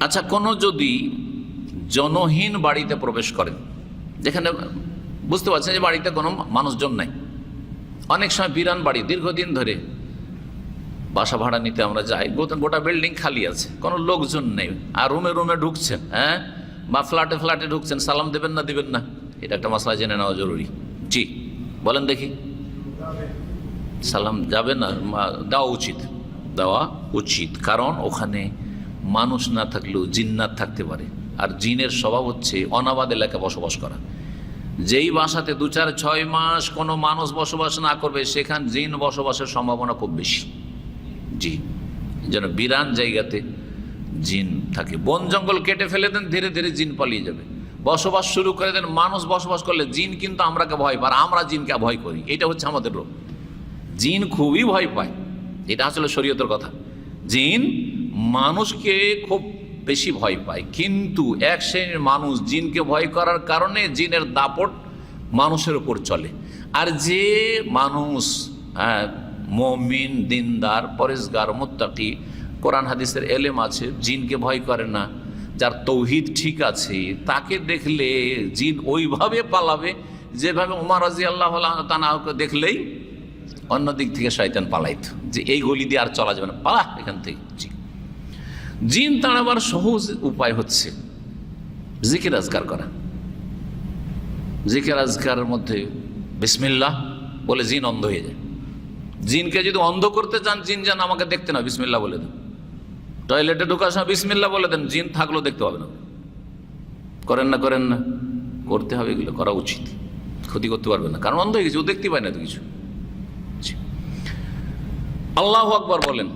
আচ্ছা, কোনো যদি জনহীন বাড়িতে প্রবেশ করেন, যেখানে বুঝতে পারছেন যে বাড়িতে কোনো মানুষজন নাই, অনেক সময় বিরান বাড়ি, দীর্ঘদিন ধরে বাসা ভাড়া নিতে আমরা যাই, গোটা বিল্ডিং খালি আছে, কোনো লোকজন নেই, আর রুমে রুমে ঢুকছেন, হ্যাঁ, বা ফ্ল্যাটে ফ্ল্যাটে ঢুকছেন, সালাম দেবেন না দিবেন না, এটা একটা মশলা জেনে নেওয়া জরুরি। জি বলেন দেখি। সালাম যাবে না, দেওয়া উচিত, কারণ ওখানে মানুষ না থাকলেও জিন্নাত থাকতে পারে, আর জিনের স্বভাব হচ্ছে অনাবাদ এলাকায় বসবাস করা। যেই বাসাতে 2-4-6 মাস কোনো মানুষ বসবাস না করবে, সেখানে জিন বসবাসের সম্ভাবনা খুব বেশি। জি, যেন বিরান জায়গাতে জিন থাকে। বন জঙ্গল কেটে ফেলে দেন, ধীরে ধীরে জিন পালিয়ে যাবে। বসবাস শুরু করে দেন, মানুষ বসবাস করলে জিন কিন্তু আমরাকে ভয় পায়, আমরা জিনকে ভয় করি। এটা হচ্ছে আমাদের রোগ। জিন খুবই ভয় পায়, এটা আসলে শরীয়তের কথা। জিন মানুষকে খুব বেশি ভয় পায়, কিন্তু এক শ্রেণীর মানুষ জিনকে ভয় করার কারণে জিনের দাপট মানুষের উপর চলে। আর যে মানুষ মুমিন, দিনদার, পরেজগার, মুত্তাকি, কোরআন হাদিসের এলেম আছে, জিনকে ভয় করে না, যার তৌহিদ ঠিক আছে, তাকে দেখলে জিন ওইভাবে পালাবে যেভাবে উমর রাদিয়াল্লাহু তাআলাকে দেখলেই অন্য দিক থেকে শয়তান পালাইত, যে এই গলি দিয়ে আর চলা যাবে না, পালা এখান থেকে। জিন তাড়াবার সহজ উপায় হচ্ছে জিকির আজকার করা। জিকির আজকারের মধ্যে বিসমিল্লাহ বলে জিন অন্ধ হয়ে যায়। জিনকে যদি অন্ধ করতে চান, জিন যেন আমাকে দেখতে না, বিসমিল্লাহ বলে দেন। টয়লেটে ঢোকার সময় বিসমিল্লাহ বলে দেন, জিন থাকলেও দেখতে পাবে না। করেন না, করতে হবে, এগুলো করা উচিত। ক্ষতি করতে পারবে না, কারণ অন্ধ হয়ে গেছে, ও দেখতে পায় না তো কিছু। আল্লাহু আকবার বলেন।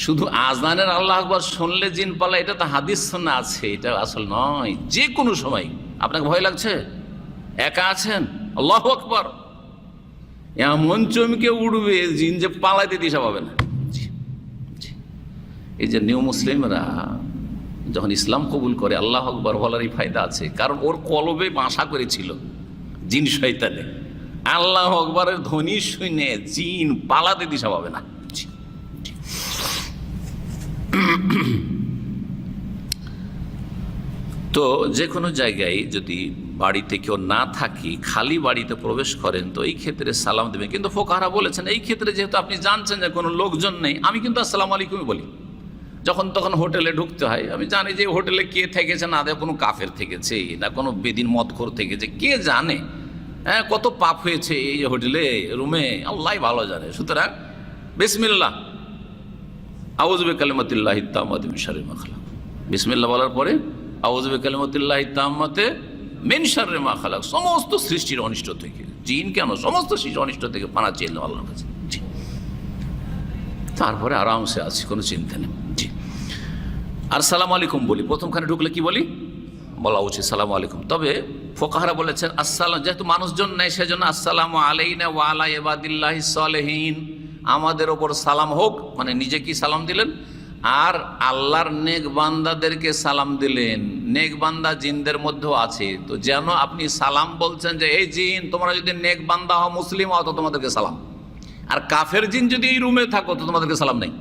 শুধু আজানের আল্লাহু আকবার শুনলে জিন পালা, এটা তো হাদিস শোনা আছে, এটা আসল নয়। যে কোনো সময় আপনাকে ভয় লাগছে, একা আছেন, আল্লাহু আকবার, এমন চমকে উঠবে জিন যে পালাইতে দিশা পাবে না। এই যে নিউ মুসলিমরা যখন ইসলাম কবুল করে, আল্লাহু আকবার বলারই ফায়দা আছে, কারণ ওর কলবে বাসা করেছিল জিন শয়তানে। আল্লাহু আকবারের ধ্বনি শুনে জিন পালাতে দিশা পাবে না। তো যে কোনো জায়গায় যদি বাড়িতে কেউ না থাকি, খালি বাড়িতে প্রবেশ করেন, তো এই ক্ষেত্রে সালাম দেবেন। কিন্তু ফোকাহারা বলেছেন, এই ক্ষেত্রে যেহেতু আপনি জানছেন যে কোনো লোকজন নেই, আমি কিন্তু আসসালামু আলাইকুমই বলি। যখন তখন হোটেলে ঢুকতে হয়, আমি জানি যে হোটেলে কে থেকেছে, না দেয় কোনো কাফের থেকেছে, না কোনো বেদিন মদখোর থেকেছে, কে জানে, হ্যাঁ, কত পাপ হয়েছে এই হোটেলে রুমে, আল্লাহ ভালো জানে। সুতরাং বিসমিল্লাহ, আউযু বিকালিমাতিল্লাহি তাম্মাতি মিন শাররি মা খালাক। বিসমিল্লাহ বলার পরে আউযু বিকালিমাতিল্লাহি তাম্মাতি মিন শাররি মা খালাক, সমস্ত সৃষ্টির অনিষ্ট থেকে, জিন কেন, সমস্ত সৃষ্টির অনিষ্ট থেকে পানা চেয়ে নিলাম আল্লাহর কাছে। জি, তারপরে আরামসে আছি, কোনো চিন্তা নেই। জি, আর সালাম আলাইকুম বলি। প্রথমখানে ঢুকলে কি বলি, বলা উচিত সালাম আলাইকুম। তবে ফোকাহারা বলেছেন আসসালাম, যেহেতু মানুষজন নেই, সেজন্য আসসালামু আলাইনা ওয়া আলা ইবাদিল্লাহিস সালিহিন, আমাদের ওপর সালাম হোক, মানে নিজে কি সালাম দিলেন, আর আল্লাহর নেক বান্দাদেরকে সালাম দিলেন। নেক বান্দা জিনদের মধ্যেও আছে, তো যেন আপনি সালাম বলছেন যে এই জিন, তোমরা যদি নেক বান্দা হও, মুসলিম হও, তো তোমাদেরকে সালাম। আর কাফের জিন যদি এই রুমে থাকো, তো তোমাদেরকে সালাম নেই।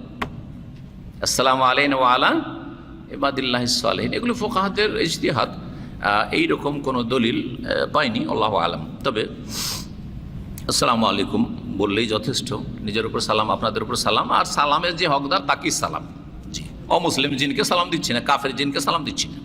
আসসালামু আলাইনা ওয়া আলা ইবাদিল্লাহিস সালিহিন, এগুলো ফোকাহাদের ইজতিহাদ, এইরকম কোনো দলিল পাইনি, আল্লাহু আলাম। তবে আসসালামু আলাইকুম বললেই যথেষ্ট। নিজের উপর সালাম, আপনাদের উপর সালাম, আর সালামের যে হকদার তাকেই সালাম। জি, অমুসলিম জিনকে সালাম দিচ্ছি না, কাফের জিনকে সালাম দিচ্ছি না।